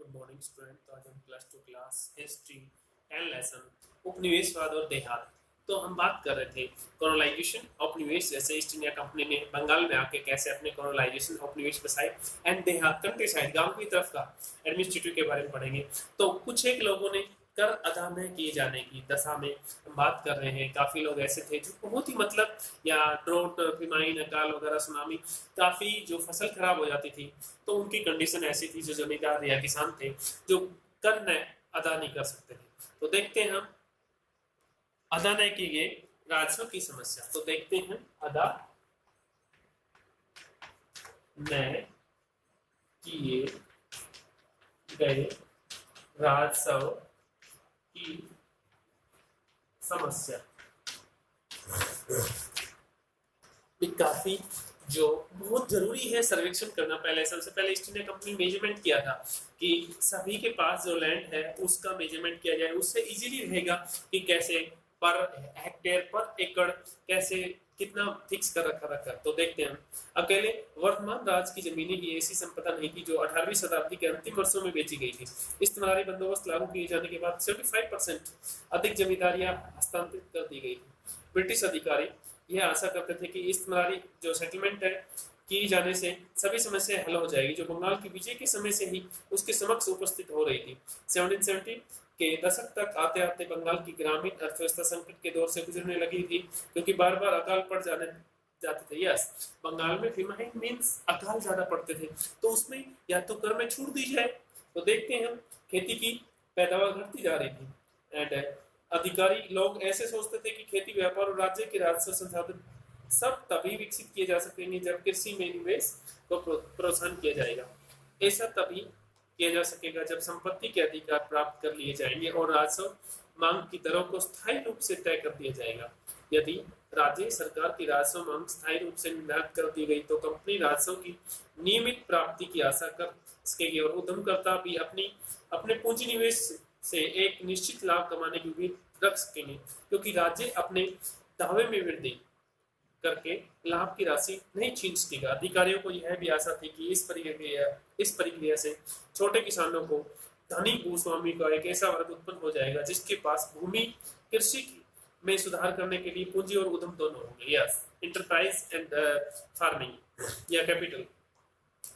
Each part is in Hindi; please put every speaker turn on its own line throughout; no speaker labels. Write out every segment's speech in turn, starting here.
Good morning student. तो आज हम +2 क्लास हिस्ट्री 10 लेसन उपनिवेशवाद और देहात। तो हम बात कर रहे थे कॉलोनाइजेशन उपनिवेश, जैसे ईस्ट इंडिया कंपनी ने बंगाल में आके कैसे अपने कॉलोनाइजेशन उपनिवेश बसाए, एंड देहात कंट्री साइड गांव की तरफ का एडमिनिस्ट्रेटिव के बारे में पढ़ेंगे। तो कुछ एक लोगों ने कर अदा न किए जाने की दशा में हम बात कर रहे हैं। काफी लोग ऐसे थे जो बहुत ही मतलब या ड्रोट, फिमाइन, अकाल वगैरह, सुनामी, काफी जो फसल खराब हो जाती थी तो उनकी कंडीशन ऐसी थी, जो जमींदार या किसान थे जो कर न अदा नहीं कर सकते थे। तो देखते हैं हम अदा न किए गए राजस्व की समस्या। तो देखते हैं अदा न किए गए राजस्व की समस्या भी काफी जो बहुत जरूरी है सर्वेक्षण करना। पहले सबसे पहले ईस्ट इंडिया कंपनी मेजरमेंट किया था कि सभी के पास जो लैंड है उसका मेजरमेंट किया जाए। उससे इजीली रहेगा कि कैसे पर हेक्टेयर, पर एकड़ कैसे कितना फिक्स कर रखा। तो देखते हैं हम। अकेले वर्तमान राज की जमीनें ही ऐसी संपदा नहीं थी जो 18वीं शताब्दी के अंतिम वर्षों में बेची गई थी। इस्तेमारी बंदोबस्त लागू किए जाने के बाद 75% अधिक जमींदारियां हस्तांतरित कर दी गई थी। ब्रिटिश अधिकारी यह आशा करते थे कि इस्तेमारी जो सेटलमेंट है की जाने से सभी समस्याएं हल हो जाएगी, जो बंगाल की विजय के समय से ही उसके समक्ष उपस्थित हो रही थी। 1770 के दशक तक आते आते बंगाल की ग्रामीण अर्थव्यवस्था संकट के दौर से गुजरने लगी थी, क्योंकि बार बार अकाल पड़ जाते थे। यस, बंगाल में फिमाइन मीन्स अकाल ज्यादा पड़ते थे, तो उसमें या तो कर में छूट दी जाए। तो देखते हैं हम, खेती की पैदावार घटती जा रही थी एंड अधिकारी लोग ऐसे सोचते थे कि खेती, व्यापार और राज्य के राजस्व संसाधन सब तभी विकसित किए जा सकेंगे जब कृषि में निवेश को प्रोत्साहन किया जाएगा। ऐसा तभी किया जा सकेगा जब संपत्ति के अधिकार प्राप्त कर लिए जाएंगे और राजस्व मांग की दरों को स्थायी रूप से तय कर दिया जाएगा। यदि राज्य सरकार की राजस्व मांग स्थायी रूप से निर्धारित कर दी गई तो कंपनी राजस्व की नियमित प्राप्ति की आशा कर सकेगी और उद्यमकर्ता भी अपने पूंजी निवेश से एक निश्चित लाभ कमाने की उम्मीद रख सकेंगे, क्योंकि राज्य अपने दावे में वृद्धि करके लाभ की राशि नहीं छीन सकेगा। अधिकारियों को यह भी आशा थी कि इस प्रक्रिया से छोटे किसानों को धनी भूस्वामी का एक ऐसा वर्ग उत्पन्न हो जाएगा जिसके पास भूमि, कृषि में सुधार करने के लिए पूंजी और उद्यम दोनों होंगे। यस, इंटरप्राइज एंड फार्मिंग या कैपिटल।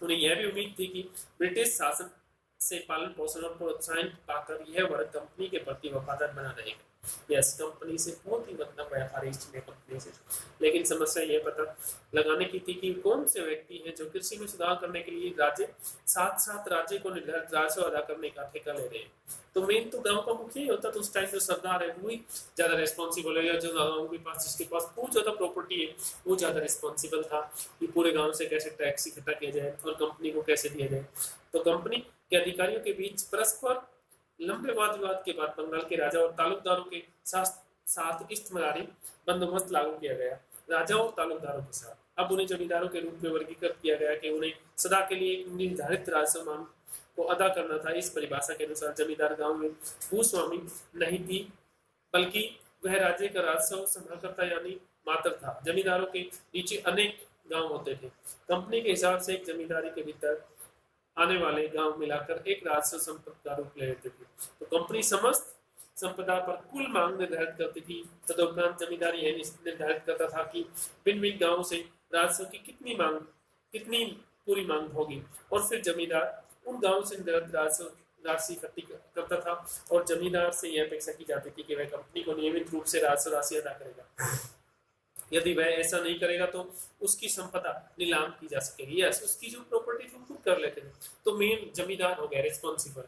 उन्हें यह भी उम्मीद थी कि ब्रिटिश शासन से पालन पोषण और प्रोत्साहन पाकर यह वर्ग कंपनी के प्रति वफादार बना रहेगा। यस, कंपनी से बहुत ही मतलब व्यापार ईस्ट इंडिया कंपनी से। लेकिन समस्या यह पता लगाने की थी कि कौन से व्यक्ति हैं जो कृषि में सुधार करने के लिए साथ साथ राज्य को निर्धारित राजस्व अदा करने का ठेका ले रहे हैं। तो मेन तो गांव का मुखिया ही होता, तो उस टाइम जो सरदार है वही ज्यादा रिस्पॉन्सिबल है, या जो गाँव के पास जिसके पास बहुत ज्यादा प्रॉपर्टी है वो ज्यादा रिस्पॉन्सिबल था कि पूरे गाँव से कैसे टैक्स इकट्ठा किया जाए और कंपनी को कैसे दिया जाए। तो कंपनी के अधिकारियों के बीच परस्पर लंबे वाद विवाद के बाद बंगाल के राजा और तालुकदारों के साथ इस्तेमारी बंदोबस्त लागू किया गया। राजा और तालुकदारों के साथ अब उन्हें जमींदारों के रूप में वर्गीकृत किया गया कि उन्हें सदा के लिए एक निर्धारित राजस्व मांग को अदा करना था। इस परिभाषा के अनुसार जमींदार गांव में भूस्वामी नहीं थी, बल्कि वह राज्य का राजस्व संभालकर्ता यानी मात्र था। जमींदारों के नीचे अनेक गांव होते थे। कंपनी के हिसाब से एक जमींदारी के भीतर आने वाले गांव मिलाकर एक राजस्व संपत्ति का रूप ले लेते थे। तो कंपनी समस्त संपदा पर कुल मांग निर्धारित करती थी। तदुपरांत जमींदारी यह निर्धारित करता था कि भिन्न भिन्न गांवों से राजस्व की कितनी पूरी मांग होगी, और फिर जमींदार उन गांवों से निर्धारित राजस्व राशि इकट्ठी करता था और जमींदार से यह अपेक्षा की जाती थी कि वह कंपनी को नियमित रूप से राजस्व राशि अदा करेगा। यदि वह ऐसा नहीं करेगा तो उसकी संपदा नीलाम की जा सकेगी। यस, उसकी जो प्रॉपर्टी थी खुद कर लेते थे। तो मेन जमींदार हो गया रिस्पॉन्सिबल।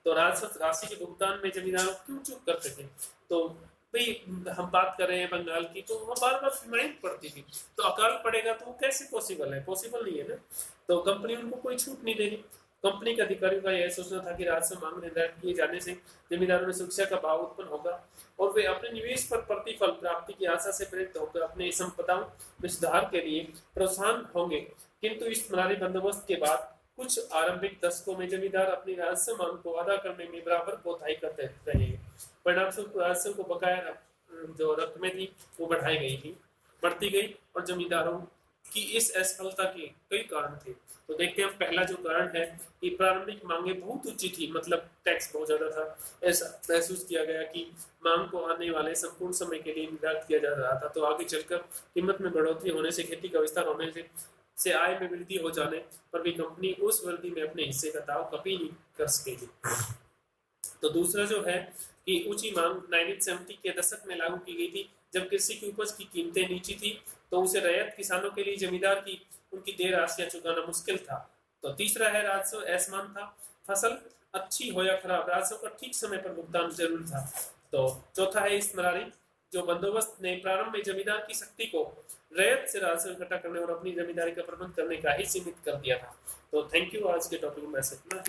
तो राजस्व राशि के भुगतान में जमींदारों क्यों चूक करते थे? तो भाई हम बात कर रहे हैं बंगाल की, तो वहाँ बार बार फिमाइन पड़ती थी, तो अकाल पड़ेगा तो वो कैसे पॉसिबल है? पॉसिबल नहीं है ना। तो कंपनी उनको कोई छूट नहीं देगी। कंपनी के अधिकारियों का यह सोचना था कि राजस्व मांग निर्धारित किए जाने से जमींदारों में सुरक्षा का भाव उत्पन्न होगा और वे अपने निवेश पर प्रतिफल प्राप्ति की आशा से प्रेरित होकर अपने संपदाओं में सुधार के लिए प्रोत्साहन होंगे। किंतु इस मनाली बंदोबस्त के बाद कुछ आरंभिक दशकों में जमींदार अपनी राजस्व मांग को अदा करने में बराबर कोताही करते रहे। परिणामस्वरूप राजस्व को बकाया जो रकमें थी वो बढ़ती गई और जमींदारों कि इस असफलता के कई कारण थे। तो देखते हैं, पहला जो कारण है कि प्रारंभिक मांगे बहुत ऊंची थी, मतलब टैक्स बहुत ज्यादा था। ऐसा महसूस किया गया कि मांग को आने वाले संपूर्ण समय के लिए निर्धारित किया जा रहा था। तो आगे चलकर कीमत में बढ़ोतरी होने से, खेती का विस्तार होने से आय में वृद्धि हो जाने पर भी कंपनी उस वृद्धि में अपने हिस्से का दाव कभी नहीं कर सकेगी। तो दूसरा जो है कि ऊंची मांग 1970 के दशक में लागू की गई थी, जब कृषि की उपज की कीमतें नीची थी, तो उसे रैयत किसानों के लिए जमींदार की उनकी देय राशियां चुकाना मुश्किल था। तो तीसरा है राजस्व असमान था। फसल अच्छी हो या खराब, राजस्व का ठीक समय पर भुगतान जरूरी था। तो चौथा है इस्तेमारी, जो बंदोबस्त ने प्रारंभ में जमींदार की शक्ति को रैयत से राजस्व इकट्ठा करने और अपनी जमींदारी का प्रबंध करने का ही सीमित कर दिया था। तो थैंक यू, आज के टॉपिक में ऐसे इतना।